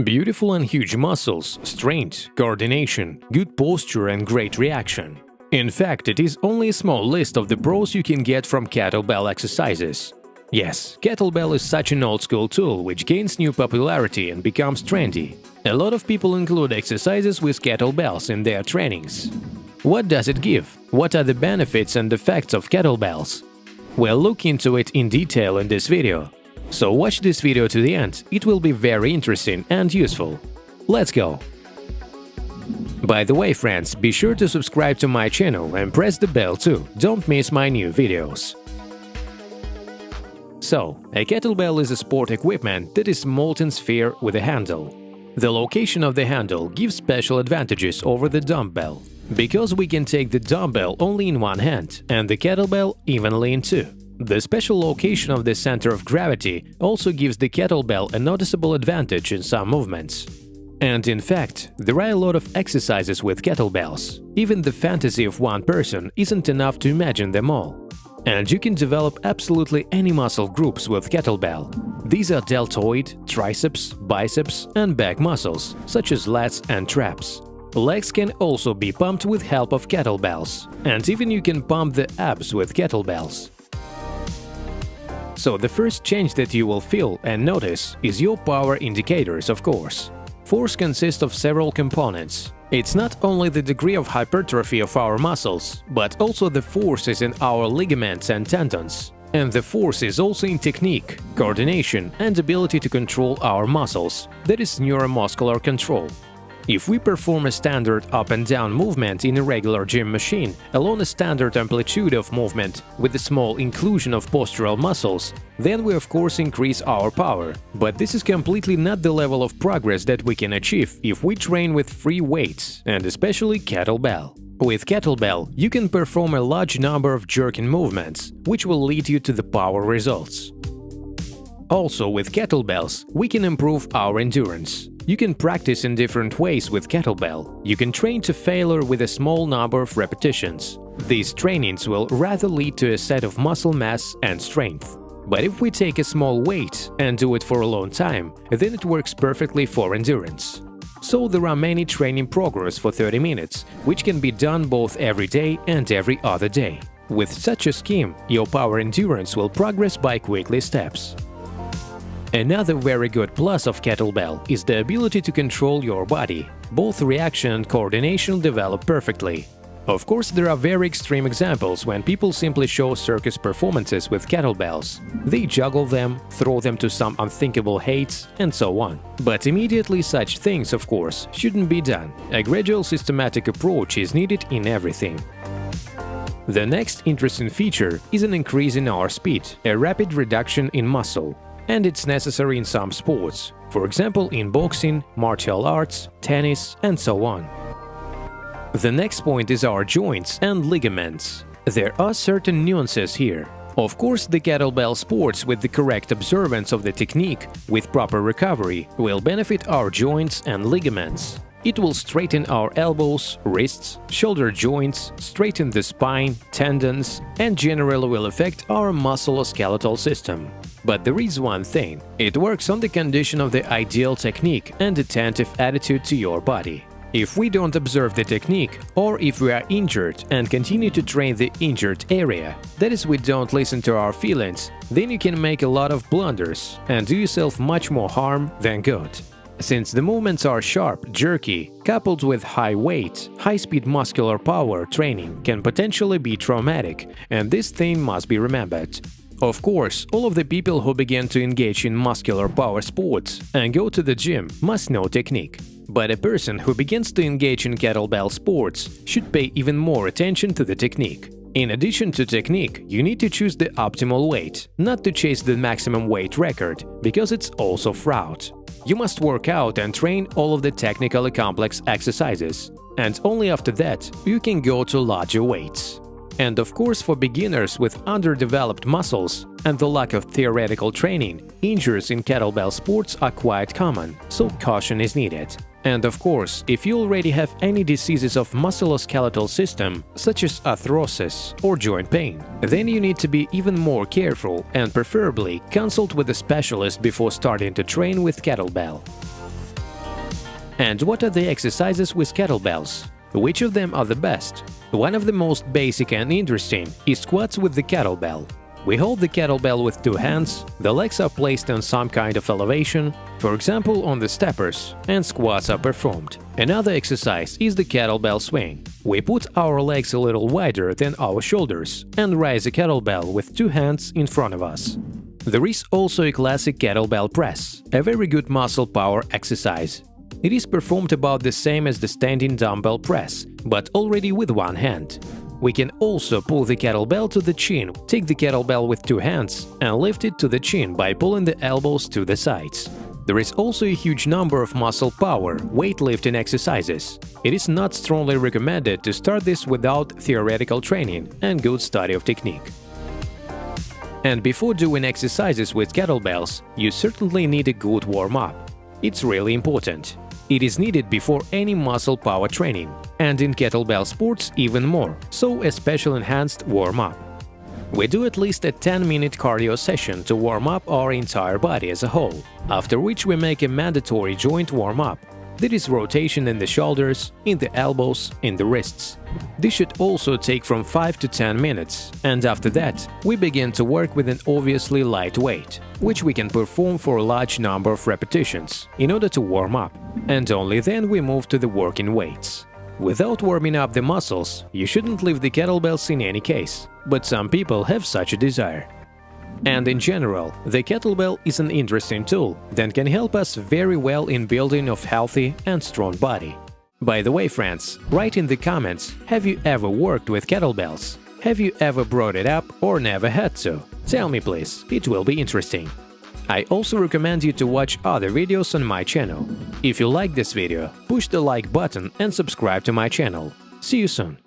Beautiful and huge muscles, strength, coordination, good posture and great reaction. In fact, it is only a small list of the pros you can get from kettlebell exercises. Yes, kettlebell is such an old-school tool which gains new popularity and becomes trendy. A lot of people include exercises with kettlebells in their trainings. What does it give? What are the benefits and effects of kettlebells? We'll look into it in detail in this video. So watch this video to the end, it will be very interesting and useful. Let's go! By the way, friends, be sure to subscribe to my channel and press the bell too, don't miss my new videos. So, a kettlebell is a sport equipment that is molten sphere with a handle. The location of the handle gives special advantages over the dumbbell, because we can take the dumbbell only in one hand and the kettlebell evenly in two. The special location of the center of gravity also gives the kettlebell a noticeable advantage in some movements. And in fact, there are a lot of exercises with kettlebells. Even the fantasy of one person isn't enough to imagine them all. And you can develop absolutely any muscle groups with kettlebell. These are deltoid, triceps, biceps and back muscles, such as lats and traps. Legs can also be pumped with help of kettlebells, and even you can pump the abs with kettlebells. So the first change that you will feel and notice is your power indicators, of course. Force consists of several components. It's not only the degree of hypertrophy of our muscles, but also the force is in our ligaments and tendons. And the force is also in technique, coordination and ability to control our muscles, that is neuromuscular control. If we perform a standard up and down movement in a regular gym machine along a standard amplitude of movement with a small inclusion of postural muscles, then we of course increase our power. But this is completely not the level of progress that we can achieve if we train with free weights, and especially kettlebell. With kettlebell, you can perform a large number of jerking movements, which will lead you to the power results. Also, with kettlebells, we can improve our endurance. You can practice in different ways with kettlebell. You can train to failure with a small number of repetitions. These trainings will rather lead to a set of muscle mass and strength. But if we take a small weight and do it for a long time, then it works perfectly for endurance. So there are many training programs for 30 minutes, which can be done both every day and every other day. With such a scheme, your power endurance will progress by quickly steps. Another very good plus of kettlebell is the ability to control your body. Both reaction and coordination develop perfectly. Of course, there are very extreme examples when people simply show circus performances with kettlebells. They juggle them, throw them to some unthinkable heights, and so on. But immediately such things, of course, shouldn't be done. A gradual systematic approach is needed in everything. The next interesting feature is an increase in our speed, a rapid reduction in muscle. And it's necessary in some sports, for example in boxing, martial arts, tennis and so on. The next point is our joints and ligaments. There are certain nuances here. Of course, the kettlebell sports with the correct observance of the technique, with proper recovery, will benefit our joints and ligaments. It will straighten our elbows, wrists, shoulder joints, straighten the spine, tendons, and generally will affect our musculoskeletal system. But there is one thing – it works on the condition of the ideal technique and attentive attitude to your body. If we don't observe the technique, or if we are injured and continue to train the injured area, that is, we don't listen to our feelings, then you can make a lot of blunders and do yourself much more harm than good. Since the movements are sharp, jerky, coupled with high weight, high-speed muscular power training can potentially be traumatic, and this thing must be remembered. Of course, all of the people who begin to engage in muscular power sports and go to the gym must know technique. But a person who begins to engage in kettlebell sports should pay even more attention to the technique. In addition to technique, you need to choose the optimal weight, not to chase the maximum weight record, because it's also fraud. You must work out and train all of the technically complex exercises, and only after that you can go to larger weights. And of course, for beginners with underdeveloped muscles and the lack of theoretical training, injuries in kettlebell sports are quite common, so caution is needed. And of course, if you already have any diseases of musculoskeletal system, such as arthrosis or joint pain, then you need to be even more careful and preferably consult with a specialist before starting to train with kettlebell. And what are the exercises with kettlebells? Which of them are the best? One of the most basic and interesting is squats with the kettlebell. We hold the kettlebell with two hands, the legs are placed on some kind of elevation, for example on the steppers, and squats are performed. Another exercise is the kettlebell swing. We put our legs a little wider than our shoulders and raise a kettlebell with two hands in front of us. There is also a classic kettlebell press, a very good muscle power exercise. It is performed about the same as the standing dumbbell press, but already with one hand. We can also pull the kettlebell to the chin, take the kettlebell with two hands and lift it to the chin by pulling the elbows to the sides. There is also a huge number of muscle power, weightlifting exercises. It is not strongly recommended to start this without theoretical training and good study of technique. And before doing exercises with kettlebells, you certainly need a good warm-up. It's really important. It is needed before any muscle power training, and in kettlebell sports even more, so a special enhanced warm-up. We do at least a 10-minute cardio session to warm up our entire body as a whole, after which we make a mandatory joint warm-up. That is rotation in the shoulders, in the elbows, in the wrists. This should also take from 5 to 10 minutes, and after that, we begin to work with an obviously light weight, which we can perform for a large number of repetitions in order to warm up, and only then we move to the working weights. Without warming up the muscles, you shouldn't lift the kettlebells in any case, but some people have such a desire. And in general, the kettlebell is an interesting tool that can help us very well in building of healthy and strong body. By the way, friends, write in the comments, have you ever worked with kettlebells? Have you ever brought it up or never had to? Tell me please, it will be interesting. I also recommend you to watch other videos on my channel. If you like this video, push the like button and subscribe to my channel. See you soon!